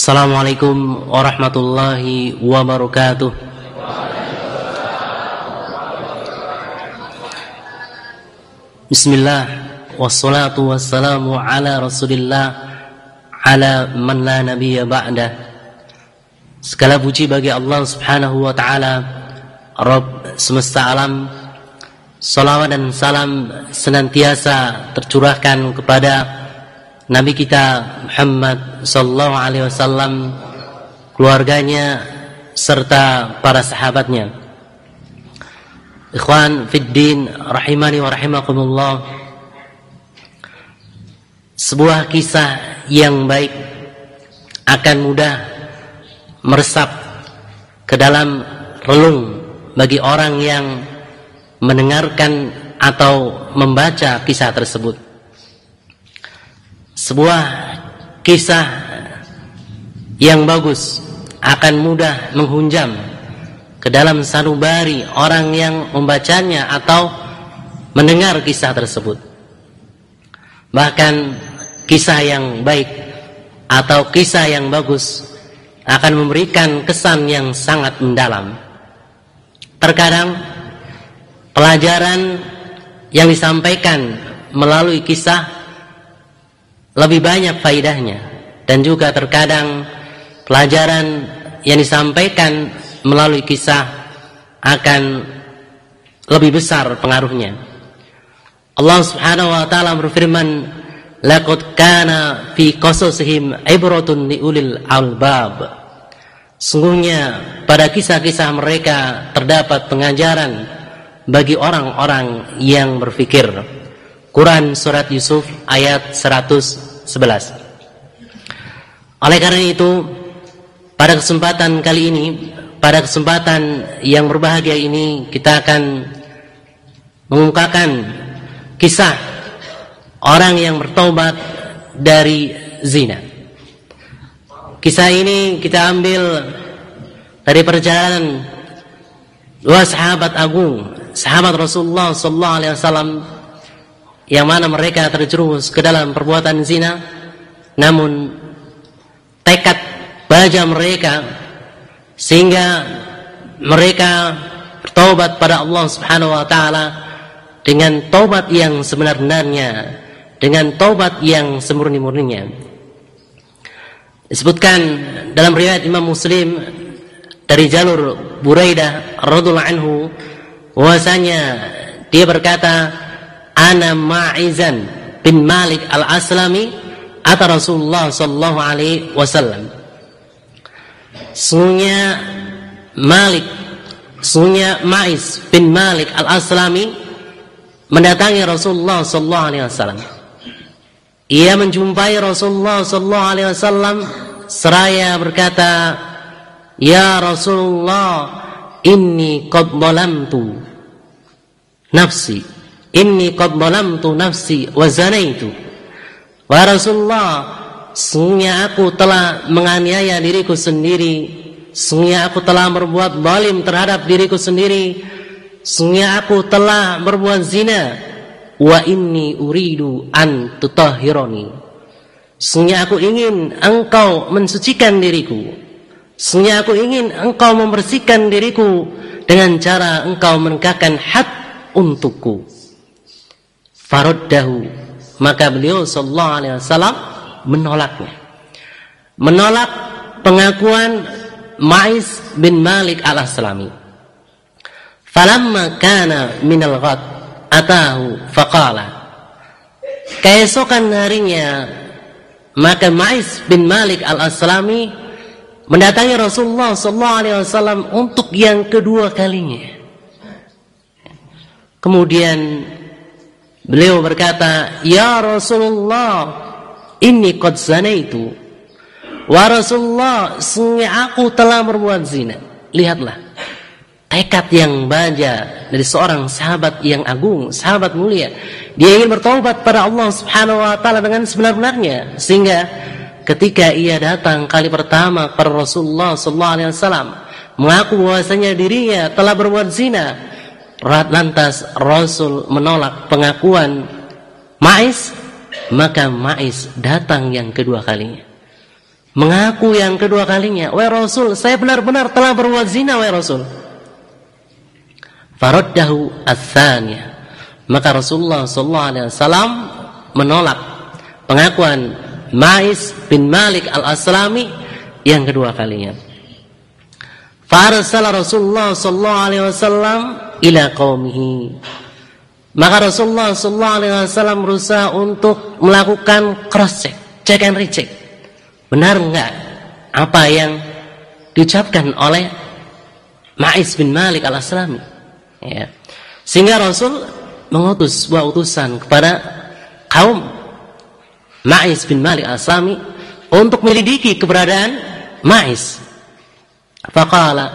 Assalamualaikum warahmatullahi wabarakatuh. Bismillah, wassalatu wassalamu ala rasulillah, ala man la nabiyya ba'dah. Segala puji bagi Allah subhanahu wa ta'ala, Rabb semesta alam. Salawat dan salam senantiasa tercurahkan kepada Nabi kita Muhammad sallallahu alaihi wasallam, keluarganya serta para sahabatnya. Ikhwan fiddin rahimani wa rahimakumullah. Sebuah kisah yang baik akan mudah meresap ke dalam relung bagi orang yang mendengarkan atau membaca kisah tersebut. Sebuah kisah yang bagus akan mudah menghunjam ke dalam sanubari orang yang membacanya atau mendengar kisah tersebut. Bahkan kisah yang baik atau kisah yang bagus akan memberikan kesan yang sangat mendalam. Terkadang pelajaran yang disampaikan melalui kisah lebih banyak faidahnya, dan juga terkadang pelajaran yang disampaikan melalui kisah akan lebih besar pengaruhnya. Allah subhanahu wa ta'ala berfirman, laqad kana fi qasasihim ibratun liulil albab. Sungguhnya pada kisah-kisah mereka terdapat pengajaran bagi orang-orang yang berfikir. Quran surat Yusuf ayat 111. Oleh karena itu, pada kesempatan kali ini, pada kesempatan yang berbahagia ini, kita akan mengungkapkan kisah orang yang bertaubat dari zina. Kisah ini kita ambil dari perjalanan dua sahabat agung, sahabat Rasulullah sallallahu alaihi wasallam, yang mana mereka terjerumus ke dalam perbuatan zina, namun tekad baja mereka sehingga mereka bertaubat pada Allah subhanahu wa ta'ala dengan taubat yang sebenar-benarnya, dengan taubat yang semurni-murninya. Disebutkan dalam riwayat Imam Muslim dari jalur Buraidah radhiyallahu anhu, bahwasanya dia berkata, ana Ma'izan bin Malik al-Aslami ata Rasulullah sallallahu alaihi wasallam. Sungguhnya Ma'iz bin Malik al-Aslami mendatangi Rasulullah sallallahu alaihi wasallam. Ia menjumpai Rasulullah sallallahu alaihi wasallam seraya berkata, "Ya Rasulullah, inni qad zalamtu nafsi. Inni qad zalamtu nafsi wa zanaitu." Wahai Rasulullah, sungguhnya aku telah menganiaya diriku sendiri, sungguhnya aku telah berbuat zalim terhadap diriku sendiri, sungguhnya aku telah berbuat zina. Wa inni uridu an tutahhirani. Sungguhnya aku ingin engkau mensucikan diriku, sungguhnya aku ingin engkau membersihkan diriku dengan cara engkau menegakkan had untukku. Faraddahu, maka beliau sallallahu alaihi wasallam menolaknya, menolak pengakuan Ma'iz bin Malik al-Aslami. Falamma kana minal ghad atahu faqala. Keesokan harinya, maka Ma'iz bin Malik al-Aslami mendatangi Rasulullah sallallahu alaihi wasallam untuk yang kedua kalinya. Kemudian beliau berkata, "Ya Rasulullah, inni qad zanaitu." Wa Rasulullah, sungguh aku telah berbuat zina. Lihatlah tekad yang baja dari seorang sahabat yang agung, sahabat mulia. Dia ingin bertaubat pada Allah subhanahu wa ta'ala dengan sebenar-benarnya, sehingga ketika ia datang kali pertama kepada Rasulullah sallallahu alaihi wasallam mengaku bahwasanya dirinya telah berbuat zina, lantas Rasul menolak pengakuan Ma'iz, maka Ma'iz datang yang kedua kalinya. mengaku yang kedua kalinya, wahai Rasul, saya benar-benar telah berbuat zina, wahai Rasul. Faraddahu ats-tsaniyah. Maka Rasulullah sallallahu alaihi wasallam menolak pengakuan Ma'is bin Malik al-Aslami yang kedua kalinya. Farsala Rasulullah sallallahu alaihi wasallam ila qaumihi. Maka Rasulullah sallallahu alaihi wasallam berusaha untuk melakukan cross check and recheck. Benar enggak apa yang diucapkan oleh Ma'is bin Malik al-Aslami? Ya. Sehingga Rasul mengutus sebuah utusan kepada kaum Ma'is bin Malik al-Aslami untuk menyelidiki keberadaan Ma'is. Faqala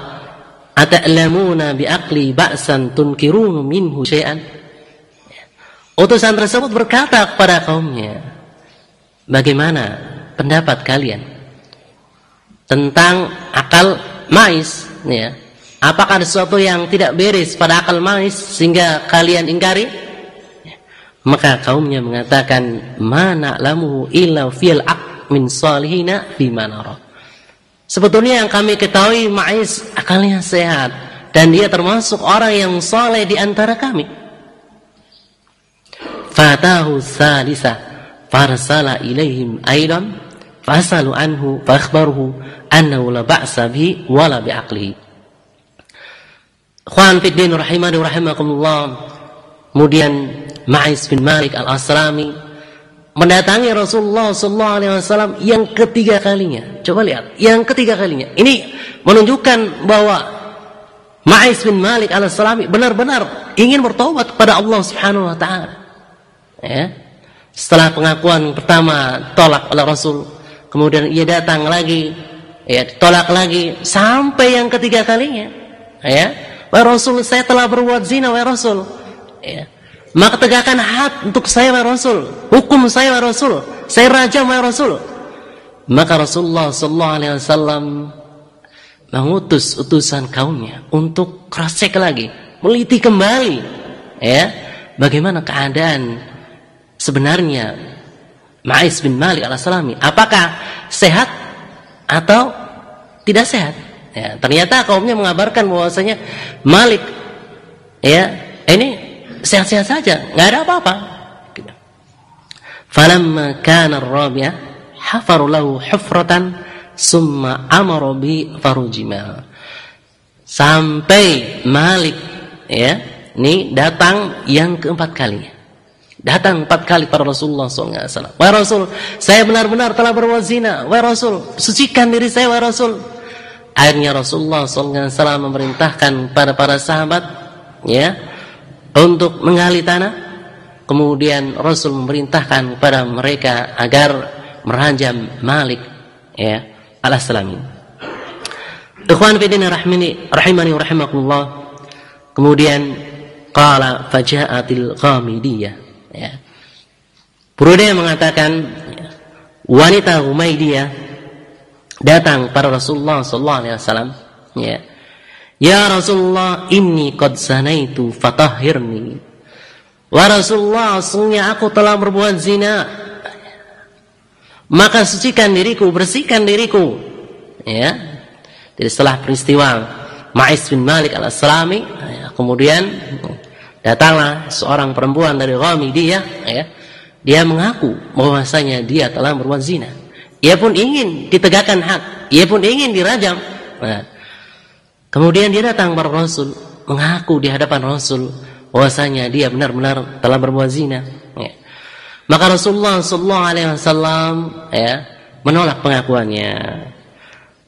ata'lamuna bi'aqli ba'san tunkirunu minhu syai'an. Utusan tersebut berkata kepada kaumnya, bagaimana pendapat kalian tentang akal Ma'is, ya? Apakah ada sesuatu yang tidak beres pada akal Ma'is sehingga kalian ingkari? Maka kaumnya mengatakan, mana lamuhu illa fil aq min salihina bima nara. Sebetulnya yang kami ketahui Ma'is akalnya sehat dan dia termasuk orang yang saleh di antara kami. Fatahu tsalitsah farsala ilaihim aidan fasalu anhu fakhbaruhu annahu la ba'sa bihi wala bi'aqlihi. Ikhwan fi din rahimani rahimakumullah. Kemudian Ma'is bin Malik al-Aslami mendatangi Rasulullah sallallahu alaihi wasallam yang ketiga kalinya. Coba lihat, yang ketiga kalinya. Ini menunjukkan bahwa Ma'is bin Malik al-Aslami benar-benar ingin bertobat kepada Allah Subhanahu wa taala. Ya. Setelah pengakuan pertama tolak oleh Rasul, kemudian ia datang lagi, ya, tolak lagi sampai yang ketiga kalinya. Ya. Wahai Rasul, saya telah berbuat zina, wahai Rasul. Ya. Maka tegakkan had untuk saya, wahai Rasul. Hukum saya, wahai Rasul. Saya rajam, wahai Rasul. Maka Rasulullah sallallahu alaihi wasallam mengutus utusan kaumnya untuk cross check lagi, meliti kembali, ya, bagaimana keadaan sebenarnya Ma'is bin Malik al-Aslami. Apakah sehat atau tidak sehat? Ya, ternyata kaumnya mengabarkan bahwasanya Malik, ya, ini sehat-sehat saja, nggak ada apa-apa. Falamma kana ar-rabi'ah hafaru lahu hufratan summa amara bi farujima. Sampai Malik, ya, ini datang yang keempat kalinya. Datang 4 kali pada Rasulullah SAW. Wahai Rasul, saya benar-benar telah berbuat zina. Wahai Rasul, sucikan diri saya, wahai Rasul. Akhirnya Rasulullah SAW memerintahkan pada para sahabat, ya, untuk menggali tanah. Kemudian Rasul memerintahkan kepada mereka agar merajam Malik, ya, al-Aslami. Ikhwan fillah rahimani wa rahimakumullah. Kemudian qala faja'atil Ghamidiyah, ya. Buraidah mengatakan, wanita Humaidiyah datang pada Rasulullah sallallahu alaihi wasallam, ya. Ya Rasulullah, inni qad zanaitu fatahhirni. Wa Rasulullah, sungguhnya aku telah berbuat zina, maka sucikan diriku, bersihkan diriku. Ya. Jadi setelah peristiwa Ma'is bin Malik al-Aslami, ya, kemudian datanglah seorang perempuan dari Ghamidiyah, ya. Dia mengaku bahwasanya dia telah berbuat zina. Ia pun ingin ditegakkan had, ia pun ingin dirajam. Nah, kemudian dia datang kepada Rasul, mengaku di hadapan Rasul bahwasanya dia benar-benar telah berbuat zina. Ya. Maka Rasulullah sallallahu alaihi wasallam, ya, menolak pengakuannya.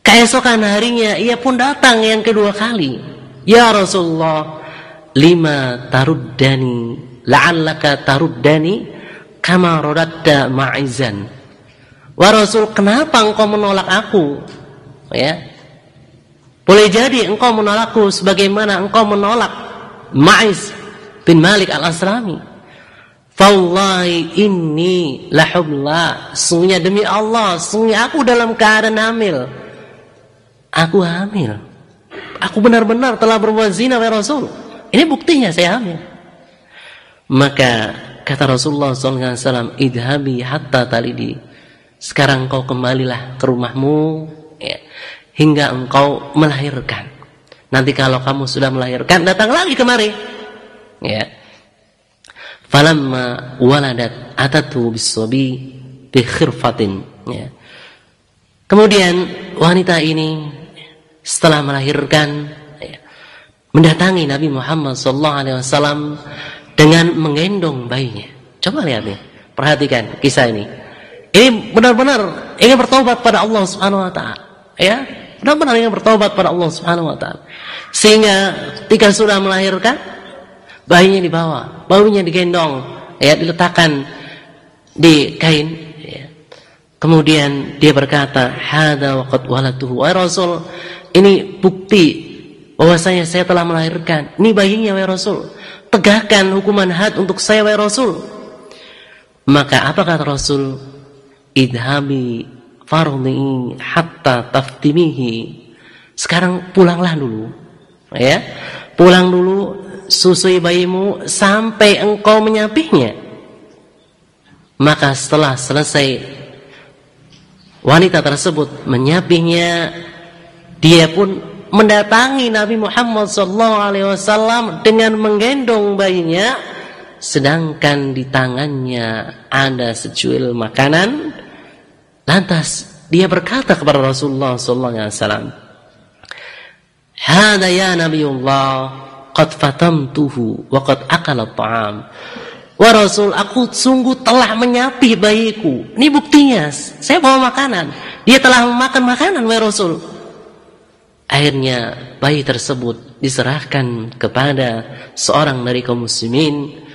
Keesokan harinya ia pun datang yang kedua kali. Ya Rasulullah, lima taruddani, la'allaka taruddani kama radatta Ma'izan. Wah Rasul, kenapa engkau menolak aku? Ya, boleh jadi engkau menolakku sebagaimana engkau menolak Ma'is bin Malik al-Aslami. Fawallahi inni lahubla. Sungguhnya demi Allah, sungguhnya aku dalam keadaan hamil. Aku hamil. Aku benar-benar telah berbuat zina, wahai Rasul. Ini buktinya saya hamil. Maka kata Rasulullah SAW, idhabi hatta talidi. Sekarang engkau kembalilah ke rumahmu, ya, hingga engkau melahirkan. Nanti kalau kamu sudah melahirkan, datang lagi kemari. Ya. Falamma waladat atatu bis-sabi bi khirfatin. Ya. Kemudian wanita ini setelah melahirkan, ya, mendatangi Nabi Muhammad SAW dengan menggendong bayinya. Coba lihat nih, perhatikan kisah ini. Ini benar-benar ingin bertobat pada Allah Subhanahu wa taala, ya. Benar-benar ingin bertobat pada Allah Subhanahu wa taala. Sehingga ketika sudah melahirkan, bayinya dibawa, bayinya digendong, ya, diletakkan di kain, ya. Kemudian dia berkata, "Hadza waqad walatuhu." Wahai Rasul, ini bukti bahwasanya saya telah melahirkan. Ini bayinya, wahai Rasul. Tegakkan hukuman had untuk saya, wahai Rasul. Maka apa kata Rasul? Idhabi farudhi hatta taftimihi. Sekarang pulanglah dulu, ya, pulang dulu, susui bayimu sampai engkau menyapihnya. Maka setelah selesai wanita tersebut menyapihnya, dia pun mendatangi Nabi Muhammad SAW dengan menggendong bayinya, sedangkan di tangannya ada secuil makanan. Lantas dia berkata kepada Rasulullah SAW, "Hada ya Nabiullah, qad fatamtuhu wa qad akala ta'am." Wah Rasul, aku sungguh telah menyapih bayiku. Ini buktinya, saya bawa makanan. Dia telah memakan makanan, wahai Rasul. Akhirnya bayi tersebut diserahkan kepada seorang dari kaum muslimin.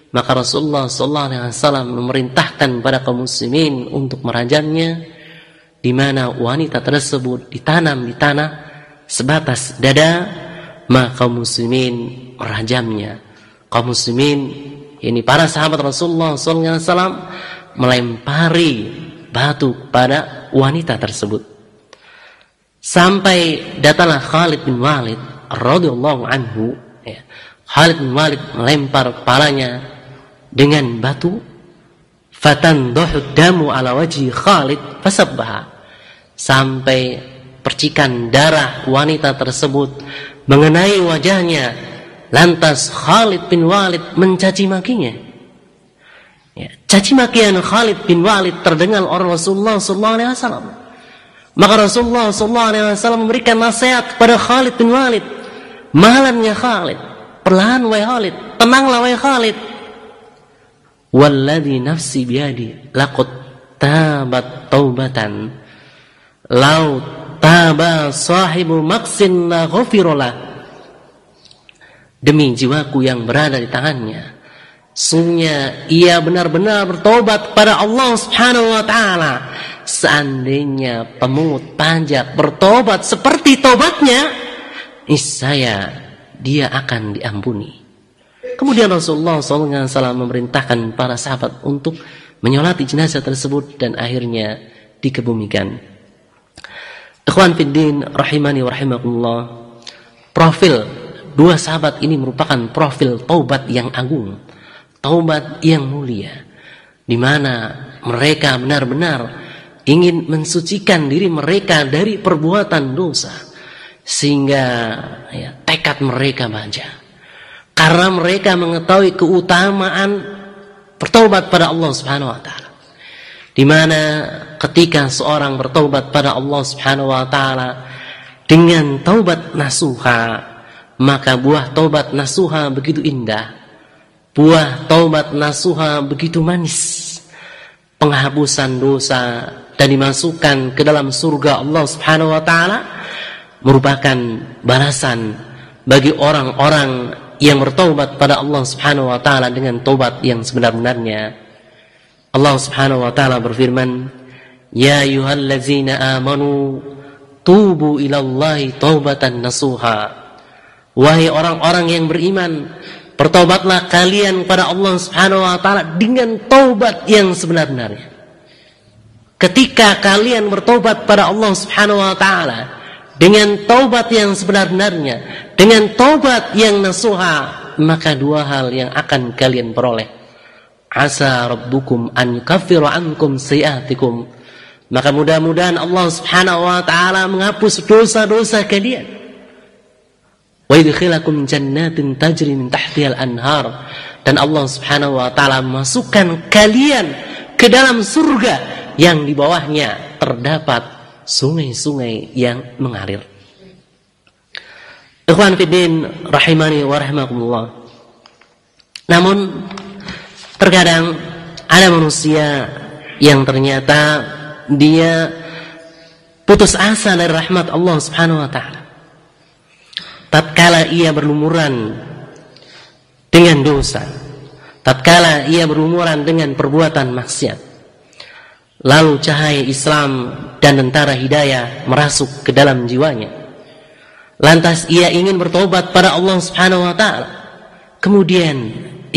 Maka Rasulullah SAW memerintahkan pada kaum muslimin untuk merajamnya, di mana wanita tersebut ditanam di tanah sebatas dada. Maka kaum muslimin merajamnya. Kaum muslimin, ini para sahabat Rasulullah SAW, melempari batu pada wanita tersebut. Sampai datanglah Khalid bin Walid radhiyallahu anhu, ya. Khalid bin Walid melempar kepalanya dengan batu, fatandahu damu ala wajhi Khalid fasabbaha, sampai percikan darah wanita tersebut mengenai wajahnya. Lantas Khalid bin Walid mencaci makinya, ya, caci makian Khalid bin Walid terdengar oleh Rasulullah SAW. Maka Rasulullah SAW memberikan nasihat kepada Khalid bin Walid. "Malan ya Khalid, perlahan wahai Khalid, tenanglah wahai Khalid. Walladhi nafsi biyadi laqad tabat taubatan law taba sahibu maksin la ghafirolah." Demi jiwaku yang berada di tangannya, sungguhnya ia benar-benar bertobat kepada Allah Subhanahu wa taala. Seandainya pemungut pajak bertobat seperti tobatnya, niscaya dia akan diampuni. Kemudian Rasulullah SAW memerintahkan para sahabat untuk menyolati jenazah tersebut dan akhirnya dikebumikan. Ikhwan fiddin rahimani wa rahimakumullah, profil dua sahabat ini merupakan profil taubat yang agung, taubat yang mulia, di mana mereka benar-benar ingin mensucikan diri mereka dari perbuatan dosa, sehingga, ya, tekad mereka baja. Karena mereka mengetahui keutamaan bertaubat pada Allah Subhanahu wa taala. Di mana ketika seorang bertaubat pada Allah Subhanahu wa taala dengan taubat nasuha, maka buah taubat nasuha begitu indah. Buah taubat nasuha begitu manis. Penghapusan dosa dan dimasukkan ke dalam surga Allah Subhanahu wa taala merupakan balasan bagi orang-orang yang bertaubat pada Allah Subhanahu wa taala dengan taubat yang sebenar-benarnya. Allah Subhanahu wa taala berfirman, "Ya ayyuhallazina amanu tubu ilallahi taubatan nasuha." Wahai orang-orang yang beriman, bertaubatlah kalian kepada Allah Subhanahu wa taala dengan taubat yang sebenar-benarnya. Ketika kalian bertobat pada Allah Subhanahu wa taala dengan taubat yang sebenar-benarnya, dengan taubat yang nasuha, maka dua hal yang akan kalian peroleh. Asa rabbukum an yukaffira ankum sayiatikum. Maka mudah-mudahan Allah Subhanahu wa taala menghapus dosa-dosa kalian. Wa yudkhilakum jannatin tajri min tahtihal anhar, dan Allah Subhanahu wa taala memasukkan kalian ke dalam surga yang di bawahnya terdapat sungai-sungai yang mengalir. Ikhwan fiddin rahimani wa rahimakumullah. Namun terkadang ada manusia yang ternyata dia putus asa dari rahmat Allah Subhanahu wa taala. Tatkala ia berlumuran dengan dosa, tatkala ia berlumuran dengan perbuatan maksiat, lalu cahaya Islam dan tentara hidayah merasuk ke dalam jiwanya. Lantas ia ingin bertobat pada Allah Subhanahu wa taala. Kemudian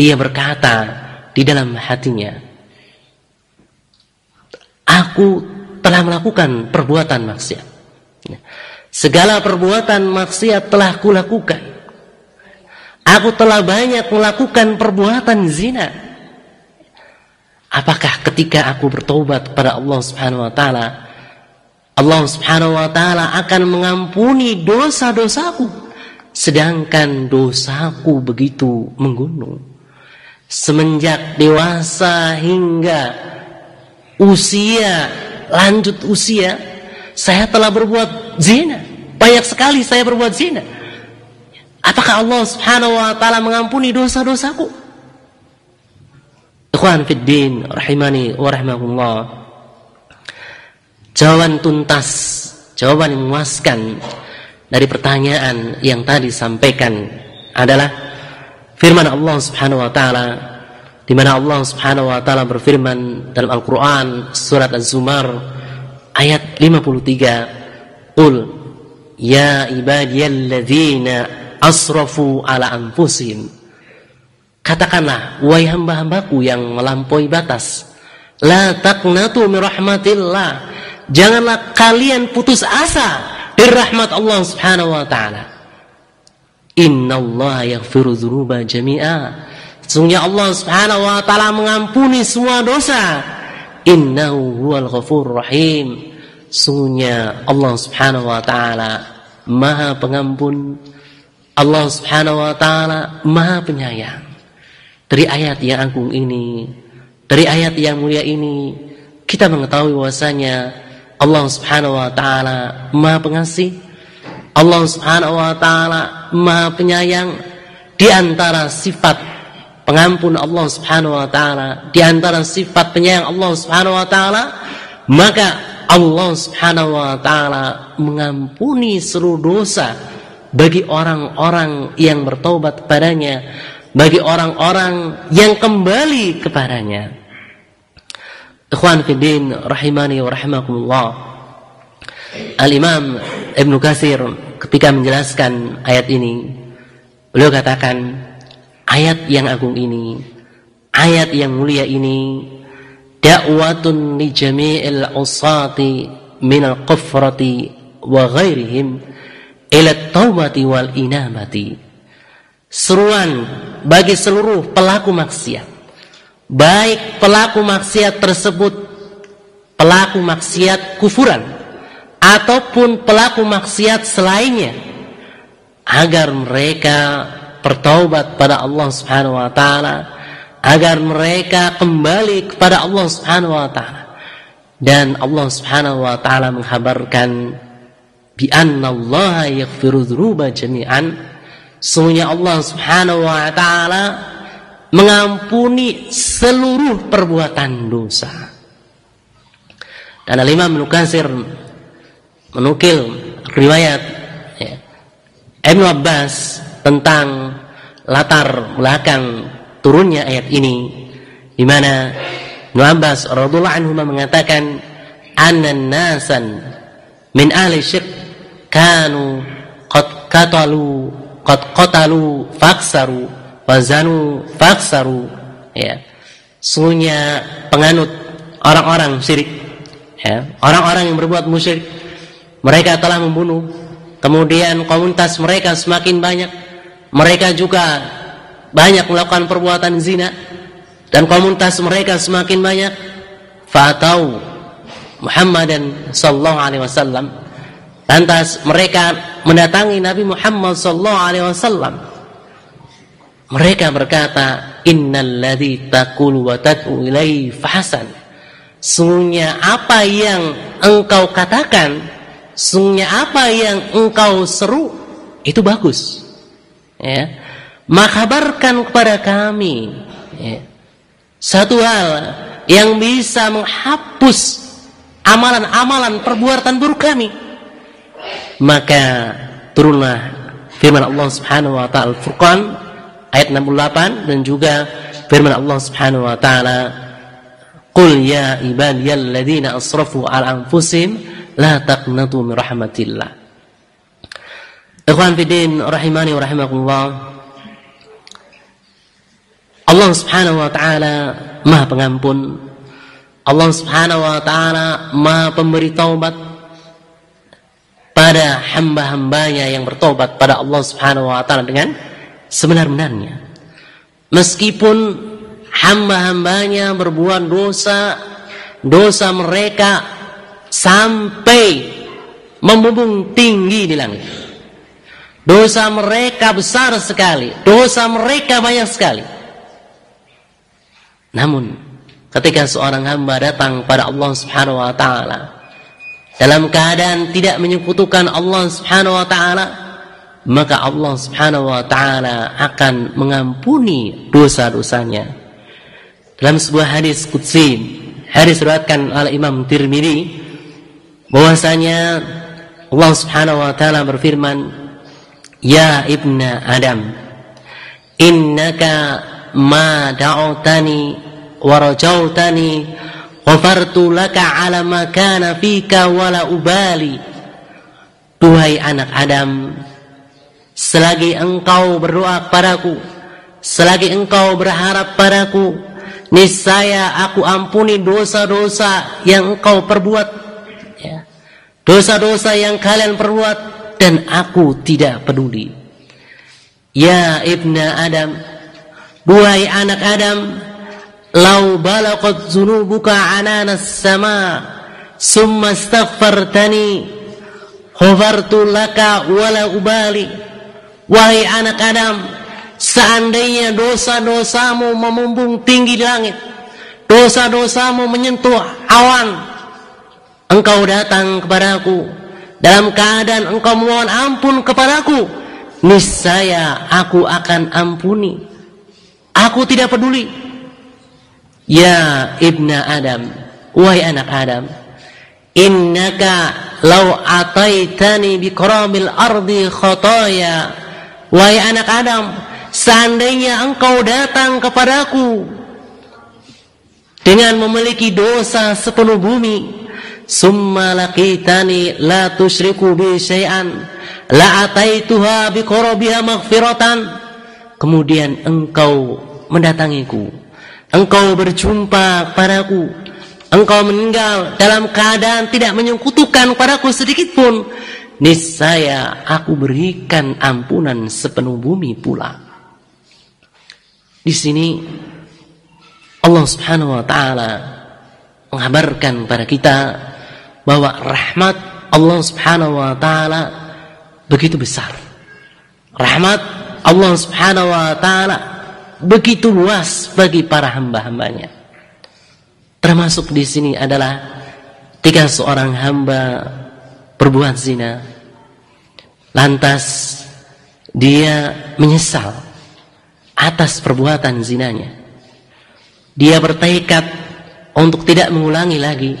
ia berkata di dalam hatinya, aku telah melakukan perbuatan maksiat. Segala perbuatan maksiat telah kulakukan. Aku telah banyak melakukan perbuatan zina. Apakah ketika aku bertobat kepada Allah Subhanahu wa taala, Allah Subhanahu wa taala akan mengampuni dosa-dosaku, sedangkan dosaku begitu menggunung. Semenjak dewasa hingga usia, lanjut usia, saya telah berbuat zina. Banyak sekali saya berbuat zina. Apakah Allah Subhanahu wa taala mengampuni dosa-dosaku? Ikhwan fiddin rahimani wa rahimakumullah. Jawaban tuntas, jawaban yang memuaskan dari pertanyaan yang tadi disampaikan adalah firman Allah Subhanahu wa taala, di mana Allah Subhanahu wa taala berfirman dalam Al-Qur'an surat Az-Zumar ayat 53, "Qul ya ibadiyalladzina asrafu ala anfusihim." Katakanlah, wahai hamba-hambaku yang melampaui batas, la taqnatu min rahmatillah, janganlah kalian putus asa dari rahmat Allah Subhanahu wa taala. Innallaha yaghfiru dzunuba jami'a, sesungguhnya Allah Subhanahu wa taala mengampuni semua dosa. Innahu huwal ghafurur rahim, sesungguhnya Allah Subhanahu wa taala Maha Pengampun, Allah Subhanahu wa taala Maha Penyayang. Dari ayat yang agung ini, dari ayat yang mulia ini, kita mengetahui bahwasanya Allah Subhanahu wa taala Maha Pengasih, Allah Subhanahu wa taala Maha Penyayang. Di antara sifat pengampun Allah Subhanahu wa taala, di antara sifat penyayang Allah Subhanahu wa taala, maka Allah Subhanahu wa taala mengampuni seluruh dosa bagi orang-orang yang bertaubat kepadanya, bagi orang-orang yang kembali kepadanya. Ikhwan fiddin rahimani wa rahimakumullah. Al-Imam Ibnu Katsir ketika menjelaskan ayat ini, beliau katakan, ayat yang agung ini, ayat yang mulia ini, da'watun li jami'il usati minal kufrati wa ghairihim ila taubati wal inabati. Seruan bagi seluruh pelaku maksiat, baik pelaku maksiat tersebut pelaku maksiat kufuran ataupun pelaku maksiat selainnya, agar mereka bertaubat pada Allah Subhanahu wa taala, agar mereka kembali kepada Allah Subhanahu wa taala. Dan Allah Subhanahu wa taala menghabarkan bi annallaha yaghfiru dzunuba jami'an, sesungguhnya Allah Subhanahu wa taala mengampuni seluruh perbuatan dosa. Dan Al-Imam Ibnu Katsir menukil riwayat Ibnu Abbas tentang latar belakang turunnya ayat ini, di mana Ibnu Abbas radhiyallahu anhu mengatakan, "Annan nasan min ahli syirk kanu qad qatalu faksaru wa zanu faksaru." Ya, sesungguhnya penganut orang-orang syirik, ya, orang-orang yang berbuat musyrik, mereka telah membunuh, kemudian komunitas mereka semakin banyak, mereka juga banyak melakukan perbuatan zina, dan komunitas mereka semakin banyak. Fatau, Muhammadan sallallahu alaihi wasallam. Lantas mereka mendatangi Nabi Muhammad sallallahu alaihi wasallam. Mereka berkata, "Innalladzi taqulu wa tad'u ilaihi fahasan." Sungguhnya apa yang engkau katakan, sungguhnya apa yang engkau seru itu bagus. Ya. Makabarkan kepada kami satu hal yang bisa menghapus amalan-amalan perbuatan buruk kami. Maka turunlah firman Allah Subhanahu wa taala Al-Furqan ayat 68 dan juga firman Allah Subhanahu wa taala, "Qul ya ibadiyalladzina asrafu 'ala anfusihim la taqnatu min rahmatillah." Ikhwan fillah rahimani wa rahimakumullah. Allah Subhanahu wa taala Maha Pengampun. Allah Subhanahu wa taala Maha Pemberi taubat pada hamba-hambanya yang bertobat pada Allah Subhanahu wa taala dengan sebenar-benarnya. Meskipun hamba-hambanya berbuat dosa mereka sampai membumbung tinggi di langit. Dosa mereka besar sekali, dosa mereka banyak sekali. Namun ketika seorang hamba datang pada Allah Subhanahu wa taala dalam keadaan tidak menyekutukan Allah Subhanahu wa taala, maka Allah Subhanahu wa taala akan mengampuni dosa-dosanya. Dalam sebuah hadis qudsi, hadis diriwayatkan oleh Imam Tirmidzi, bahwasanya Allah Subhanahu wa taala berfirman, "Ya ibna Adam, innaka ma da'utani wa rajautani ghafartu laka ala ma kana fika wala ubali." Duhai anak Adam, selagi engkau berdoa kepadaku, selagi engkau berharap padaku, niscaya aku ampuni dosa-dosa yang engkau perbuat, ya. Dosa-dosa yang kalian perbuat, dan aku tidak peduli. Ya ibna Adam, duhai anak Adam, lau balaqat zunubuka ananas sama summa astaghfartani ghafartu laka wala ubali. Wahai anak Adam, seandainya dosa-dosamu memumbung tinggi di langit, dosa-dosamu menyentuh awan, engkau datang kepadaku dalam keadaan engkau memohon ampun kepadaku, niscaya aku akan ampuni. Aku tidak peduli. Ya ibna Adam, wahai anak Adam, innaka law ataitani bi karamil ardi khataya. Wahai anak Adam, seandainya engkau datang kepadaku dengan memiliki dosa sepenuh bumi, summa laqitani la tusyriku bi syai'an la ataituha bi qarabiha maghfiratan, kemudian engkau mendatangiku, engkau berjumpa padaku, engkau meninggal dalam keadaan tidak menyekutukan padaku sedikit pun, niscaya aku berikan ampunan sepenuh bumi pula. Di sini Allah Subhanahu wa taala mengabarkan pada kita bahwa rahmat Allah Subhanahu wa taala begitu besar. Rahmat Allah Subhanahu wa taala begitu luas bagi para hamba-hambanya. Termasuk di sini adalah ketika seorang hamba berbuat zina, lantas dia menyesal atas perbuatan zinanya. Dia bertekad untuk tidak mengulangi lagi.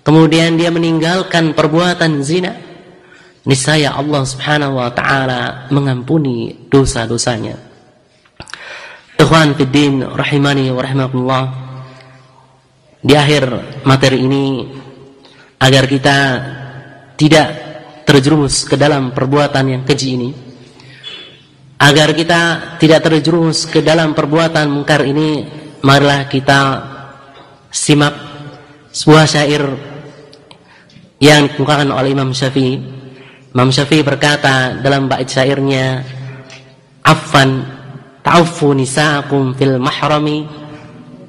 Kemudian dia meninggalkan perbuatan zina. Niscaya Allah Subhanahu wa taala mengampuni dosa-dosanya. Ikhwan fiddin rahimani wa rahimakumullah. Di akhir materi ini, agar kita tidak terjerumus ke dalam perbuatan yang keji ini, agar kita tidak terjerumus ke dalam perbuatan mungkar ini, marilah kita simak sebuah syair yang dikemukakan oleh Imam Syafi'i. Imam Syafi'i berkata dalam bait syairnya, "Affan ta'affu nisa'akum fil mahrami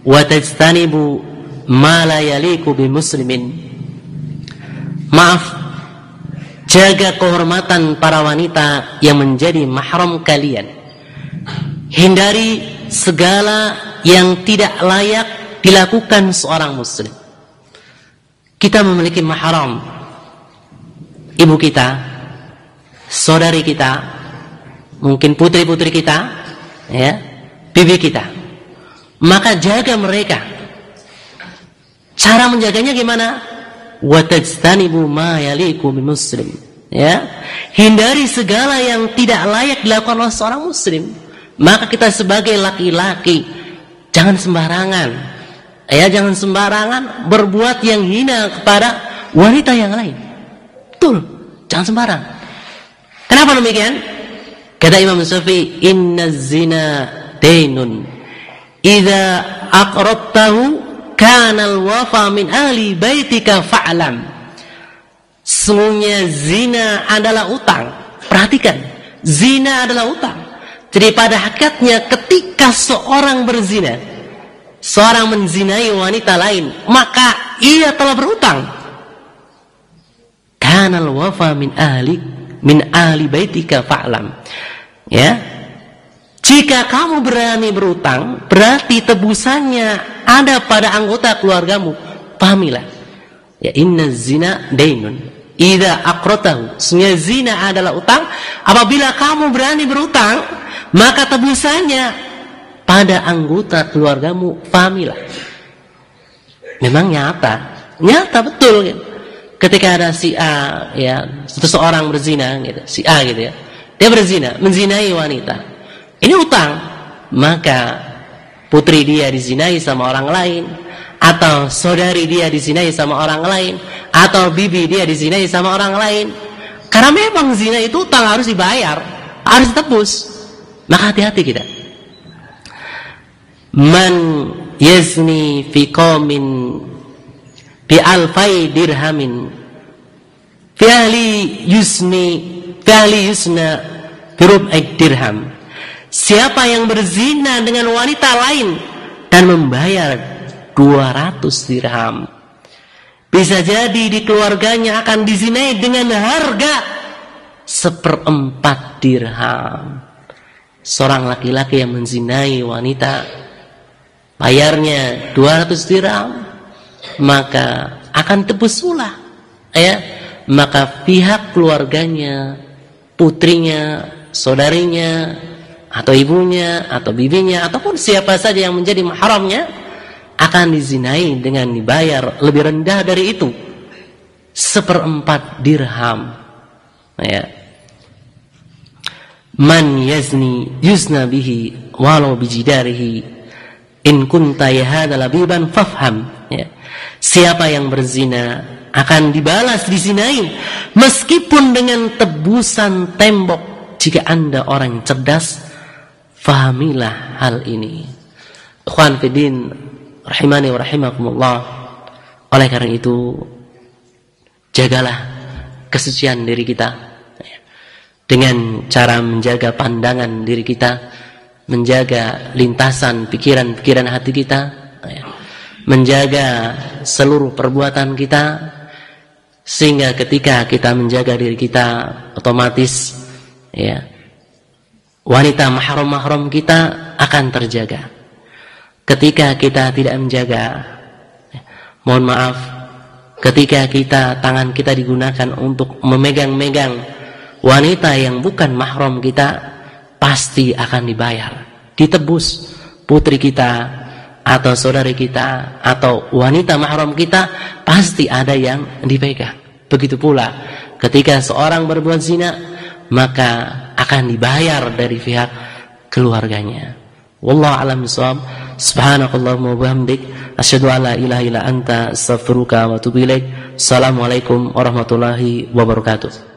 wa tajtanibu ma la yaliku bi muslimin." Maaf, jaga kehormatan para wanita yang menjadi mahram kalian. Hindari segala yang tidak layak dilakukan seorang muslim. Kita memiliki mahram, ibu kita, saudari kita, mungkin putri-putri kita, ya, bibi kita. Maka jaga mereka. Cara menjaganya gimana? Wa tajtanibu ma yaliqu bil muslim. Ya, hindari segala yang tidak layak dilakukan oleh seorang muslim. Maka kita sebagai laki-laki jangan sembarangan. Ya, jangan sembarangan berbuat yang hina kepada wanita yang lain. Betul, jangan sembarang. Kenapa demikian? Kata Imam Syafi'i, "Inna zina dainun. Idza aqrabtahu kana al-wafa min ahli baitika fa'lam." Sungguhnya zina adalah utang. Perhatikan, zina adalah utang. Jadi pada hakikatnya ketika seorang berzina, seorang menzinai wanita lain, maka ia telah berutang. Kana al-wafa min ahli baitika fa'lam. Ya. Jika kamu berani berutang, berarti tebusannya ada pada anggota keluargamu. Pahamilah. Ya, inna zina dainun. Idza aqratahu. Sesungguhnya zina adalah utang. Apabila kamu berani berutang, maka tebusannya pada anggota keluargamu. Pahamilah. Memang nyata betul. Gitu. Ketika ada si A, ya, seseorang berzina, gitu, si A, gitu ya, dia berzina, menzinai wanita. Ini utang, maka putri dia dizinai sama orang lain, atau saudari dia dizinai sama orang lain, atau bibi dia dizinai sama orang lain. Karena memang zina itu utang, harus dibayar, harus ditebus. Maka hati-hati kita. Man yazni fi qaumin bi alfai dirhamin fi ahli yusna bi rub'i dirham. Siapa yang berzina dengan wanita lain dan membayar 200 dirham, bisa jadi di keluarganya akan dizinai dengan harga 1/4 dirham. Seorang laki-laki yang menzinai wanita, bayarnya 200 dirham, maka akan tebus pula. Ya, maka pihak keluarganya, putrinya, saudarinya, atau ibunya, atau bibinya, ataupun siapa saja yang menjadi mahramnya akan dizinai dengan dibayar lebih rendah dari itu, 1/4 dirham. Ya. Man yazni yuzna bihi walau bijidarihi in kunta yahada labiban fafham. Ya. Siapa yang berzina akan dibalas dizinai meskipun dengan tebusan tembok. Jika Anda orang yang cerdas, fahamilah hal ini. Ikhwan fiddin rahimani wa rahimakumullah. Oleh karena itu, jagalah kesucian diri kita dengan cara menjaga pandangan diri kita, menjaga lintasan pikiran-pikiran hati kita, menjaga seluruh perbuatan kita, sehingga ketika kita menjaga diri kita, otomatis ya, wanita mahram-mahram kita akan terjaga. Ketika kita tidak menjaga, mohon maaf, ketika tangan kita digunakan untuk memegang-megang wanita yang bukan mahram kita, pasti akan dibayar, ditebus. Putri kita atau saudari kita atau wanita mahram kita pasti ada yang dipegang. Begitu pula ketika seorang berbuat zina, maka akan dibayar dari pihak keluarganya. Wallahu a'lam bishawab. Subhanakallahumma wa bihamdik, asyhadu an la ilaha illa anta, astaghfiruka wa atubu ilaik. Assalamualaikum warahmatullahi wabarakatuh.